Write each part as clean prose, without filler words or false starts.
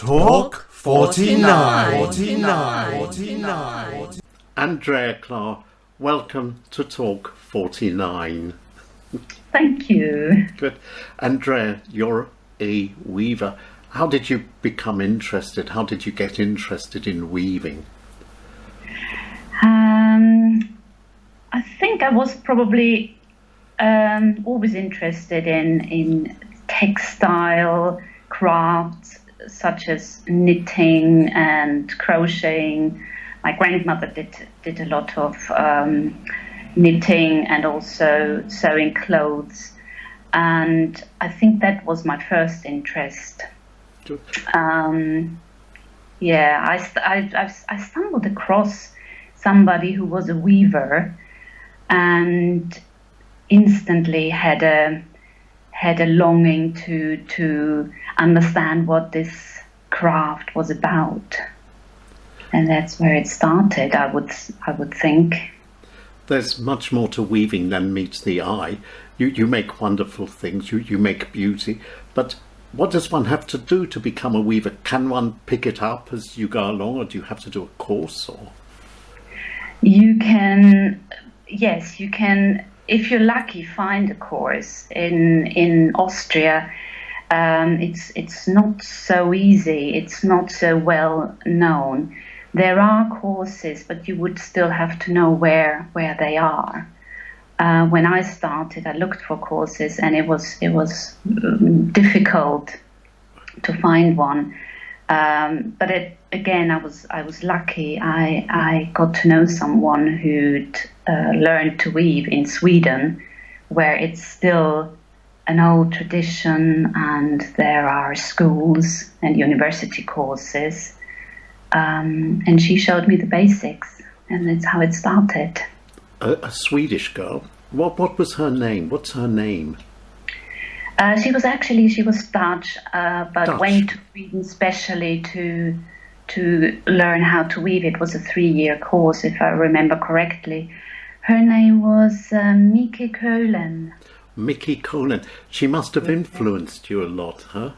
Talk 49. Andrea Klar, welcome to Talk 49. Thank you. Good. Andrea, you're a weaver. How did you become interested? How did you get interested in weaving? I think I was probably always interested in textile crafts such as knitting and crocheting. My grandmother did a lot of knitting and also sewing clothes, and I think that was my first interest. I stumbled across somebody who was a weaver, and instantly had a longing to understand what this craft was about, and that's where it started. I would think. There's much more to weaving than meets the eye. You make wonderful things. You make beauty, but what does one have to do to become a weaver? Can one pick it up as you go along, or do you have to do a course? Or you can if you're lucky, find a course in Austria. It's not so easy. It's not so well known. There are courses, but you would still have to know where they are. When I started, I looked for courses, and it was difficult to find one. But I was lucky. I got to know someone who'd learned to weave in Sweden, where it's still an old tradition, and there are schools and university courses. And she showed me the basics, and that's how it started. A Swedish girl. What was her name? What's her name? She was Dutch, but Dutch. Went to Sweden specially to learn how to weave. It was a 3-year course, if I remember correctly. Her name was Miki Köhlen. Miki Köhlen. She must have influenced you a lot, huh?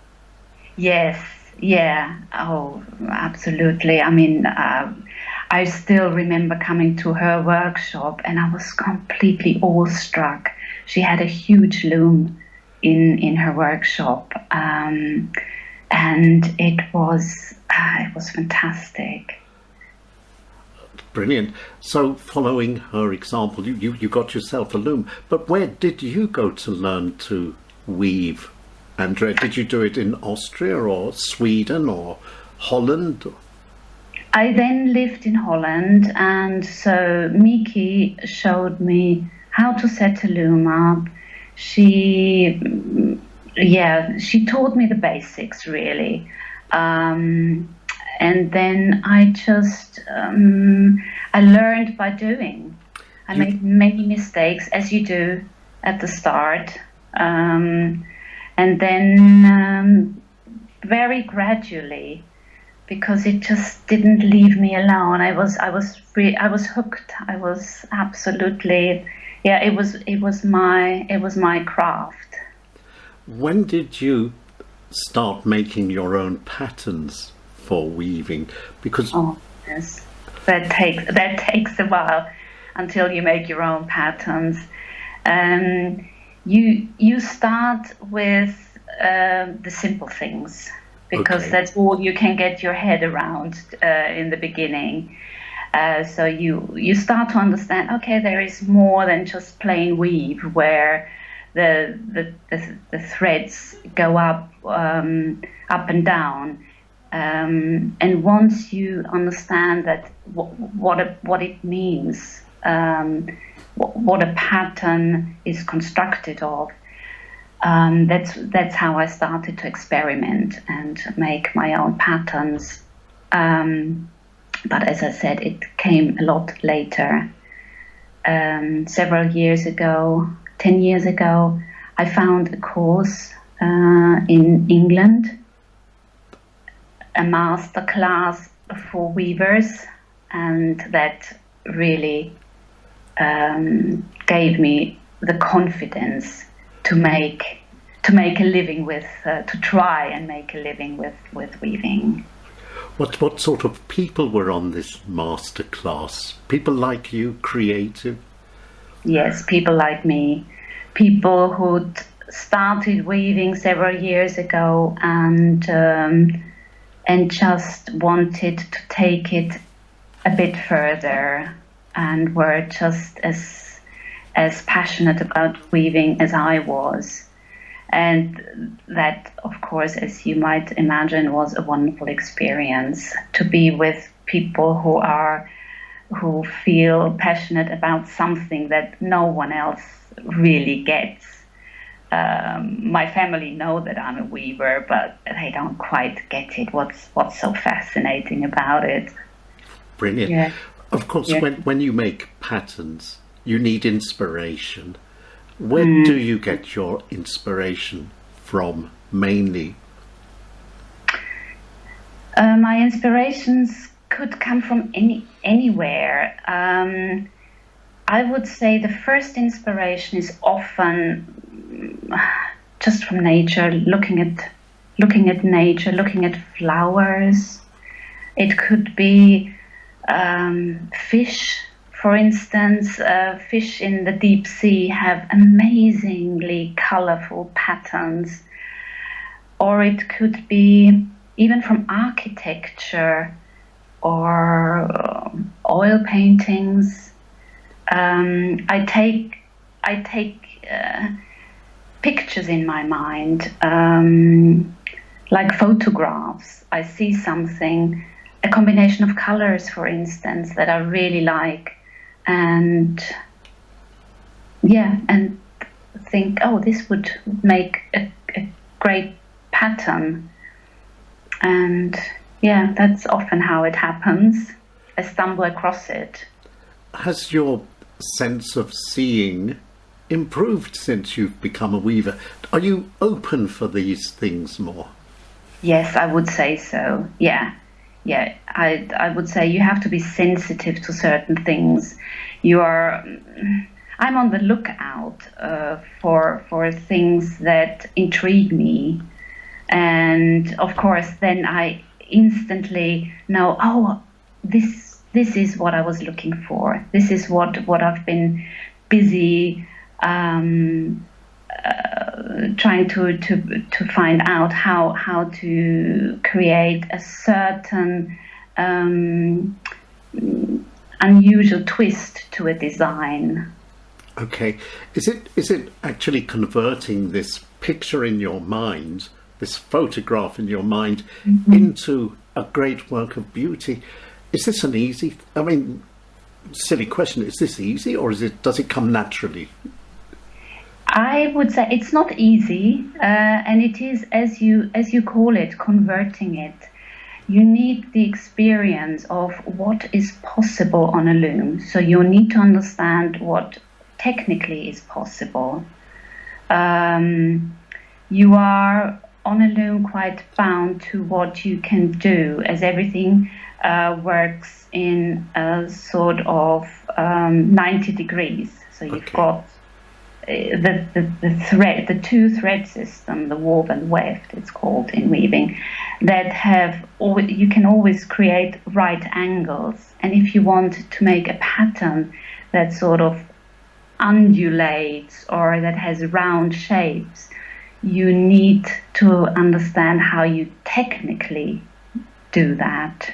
Yes, yeah. Oh, absolutely. I mean, I still remember coming to her workshop, and I was completely awestruck. She had a huge loom in her workshop, and it was fantastic. Brilliant. So following her example, you got yourself a loom, but where did you go to learn to weave, Andrea? Did you do it in Austria or Sweden or Holland? I then lived in Holland, and so Miki showed me how to set a loom up. She taught me the basics, really. And then I just, I learned by doing. I made many mistakes, as you do at the start. And then very gradually, because it just didn't leave me alone. I was hooked. I was absolutely, it was my craft. When did you start making your own patterns for weaving? Because yes, that takes a while until you make your own patterns. You start with the simple things, because that's all you can get your head around in the beginning. So you start to understand, okay, there is more than just plain weave, where the threads go up and down. And once you understand that what it means, what a pattern is constructed of, that's how I started to experiment and make my own patterns. But as I said, it came a lot later. Several years ago, 10 years ago, I found a course in England, a master class for weavers, and that really gave me the confidence to make to make a living with, to try and make a living with weaving. What sort of people were on this master class? People like you, creative? Yes, people like me, people who'd started weaving several years ago and just wanted to take it a bit further, and were just as passionate about weaving as I was. And that, of course, as you might imagine, was a wonderful experience to be with people who feel passionate about something that no one else really gets. My family know that I'm a weaver, but they don't quite get it. What's so fascinating about it? Brilliant. Yeah. Of course, Yeah. when you make patterns, you need inspiration. Where do you get your inspiration from mainly? My inspirations could come from anywhere. I would say the first inspiration is often just from nature, looking at nature, looking at flowers. It could be fish, for instance. Fish in the deep sea have amazingly colorful patterns. Or it could be even from architecture or oil paintings. I take pictures in my mind, like photographs. I see something, a combination of colors, for instance, that I really like, and think, oh, this would make a great pattern. And yeah, that's often how it happens. I stumble across it. Has your sense of seeing improved since you've become a weaver? Are you open for these things more? Yes, I would say so. Yeah. I would say you have to be sensitive to certain things. I'm on the lookout for things that intrigue me, and of course, then I instantly know, oh, this is what I was looking for. This is what I've been busy trying to find out how to create a certain unusual twist to a design. Okay. Is it actually converting this picture in your mind, this photograph in your mind, into a great work of beauty? Is this an easy, silly question, is this easy, or does it come naturally? I would say it's not easy, and it is, as you call it, converting it. You need the experience of what is possible on a loom. So you need to understand what technically is possible. You are on a loom quite bound to what you can do, as everything works in a sort of 90 degrees. So you've got the thread, the two thread system, the warp and weft, it's called in weaving, that you can always create right angles. And if you want to make a pattern that sort of undulates or that has round shapes, you need to understand how you technically do that.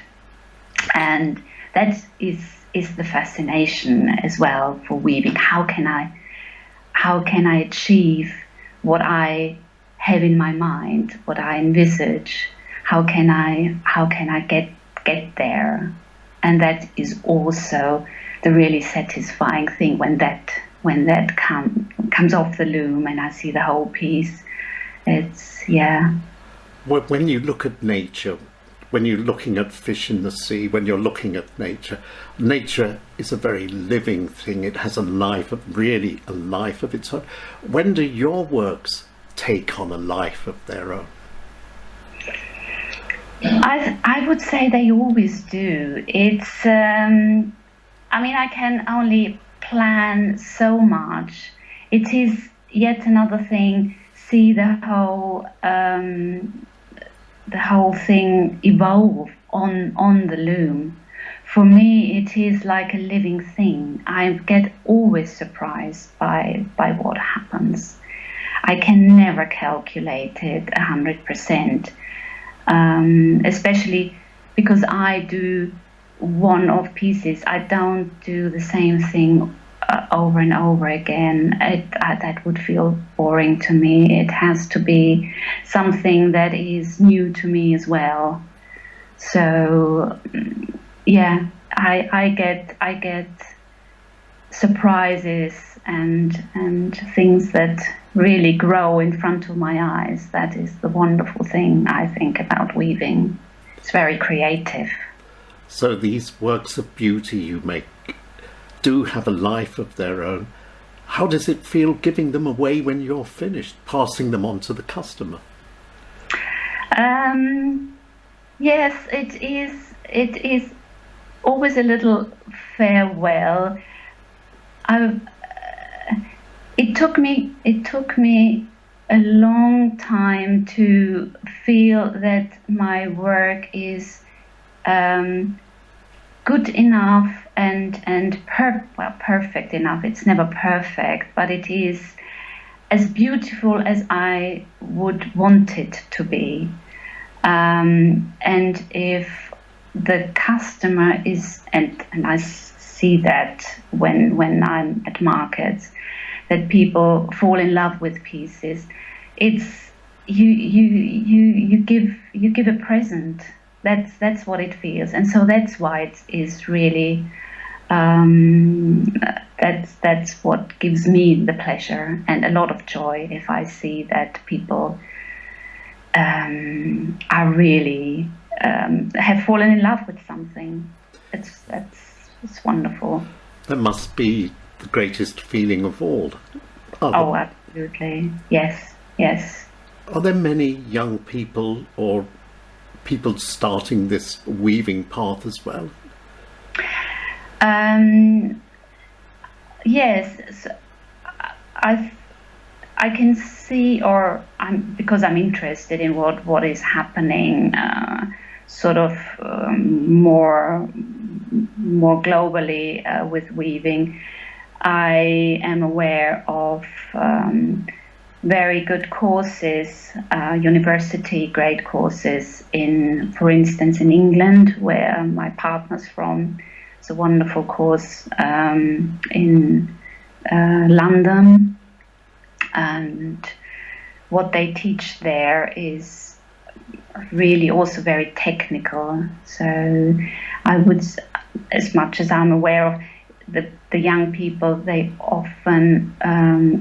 And that is the fascination as well for weaving. How can I achieve what I have in my mind, what I envisage? How can I get there? And that is also the really satisfying thing when that comes off the loom and I see the whole piece. It's When you look at nature, when you're looking at fish in the sea, when you're looking at nature is a very living thing. It has really a life of its own. When do your works take on a life of their own? I would say they always do. It's I can only plan so much. It is yet another thing see the whole thing evolve on the loom. For me, it is like a living thing. I get always surprised by what happens. I can never calculate it 100%, especially because I do one-off pieces. I don't do the same thing over and over again. That would feel boring to me. It has to be something that is new to me as well. So yeah, I get surprises and things that really grow in front of my eyes. That is the wonderful thing, I think, about weaving. It's very creative. So these works of beauty you make do have a life of their own. How does it feel giving them away when you're finished, passing them on to the customer? Yes, it is. It is always a little farewell. It took me a long time to feel that my work is good enough and perfect enough. It's never perfect, but it is as beautiful as I would want it to be. And if the customer is, and I see that when I'm at markets, that people fall in love with pieces, it's you give a present. That's what it feels, and so that's why it is really that's what gives me the pleasure and a lot of joy if I see that people are really have fallen in love with something. It's wonderful. That must be the greatest feeling of all. Oh, absolutely. Yes. Are there many young people or people starting this weaving path as well? Yes. So I can see, because I'm interested in what is happening, sort of more globally with weaving. I am aware of very good courses, university grade courses for instance, in England, where my partner's from. It's a wonderful course in London, and what they teach there is really also very technical. So I would, as much as I'm aware of, the young people, they often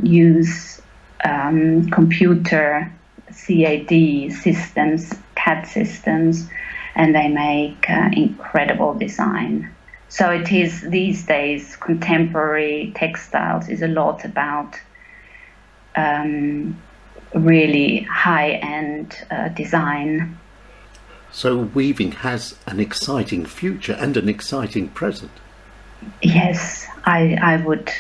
use computer CAD systems, CAD systems, and they make incredible design. So it is, these days, contemporary textiles is a lot about really high-end design. So weaving has an exciting future and an exciting present. Yes, I would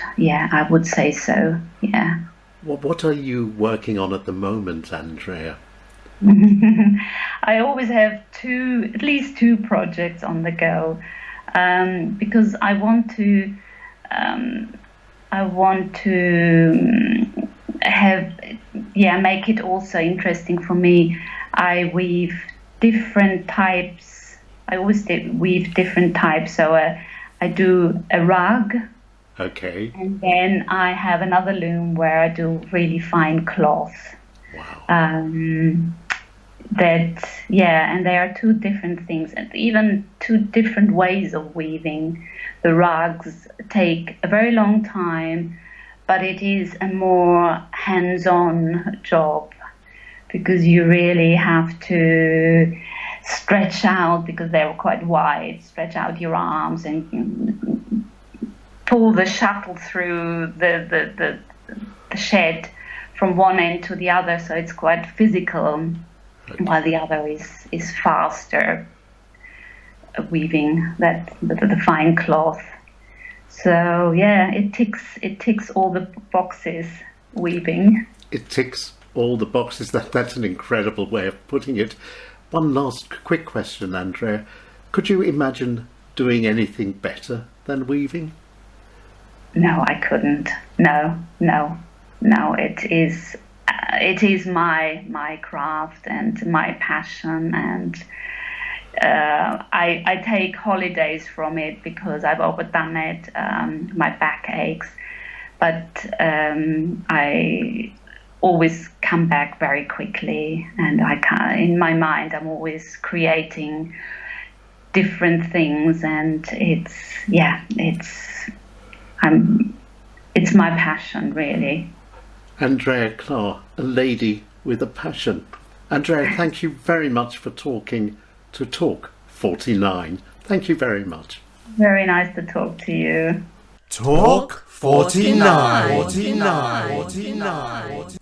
say so. Yeah. What are you working on at the moment, Andrea? I always have at least two projects on the go, because I want to make it also interesting for me. I weave different types. I always weave different types. So I do a rug. Okay. And then I have another loom where I do really fine cloth. Wow. And there are two different things, and even two different ways of weaving. The rugs take a very long time, but it is a more hands-on job, because you really have to stretch out, because they're quite wide, stretch out your arms and pull the shuttle through the shed from one end to the other, so it's quite physical, while the other is faster weaving the fine cloth. So yeah, it ticks all the boxes, weaving. It ticks all the boxes. That's an incredible way of putting it. One last quick question, Andrea. Could you imagine doing anything better than weaving? No, I couldn't. No, no, no. It is my craft and my passion, and I take holidays from it because I've overdone it. My back aches, but I always come back very quickly, and I can, in my mind, I'm always creating different things, and it's my passion, really. Andrea Klar, a lady with a passion. Andrea, thank you very much for talking to Talk 49. Thank you very much. Very nice to talk to you. Talk 49. 49. 49.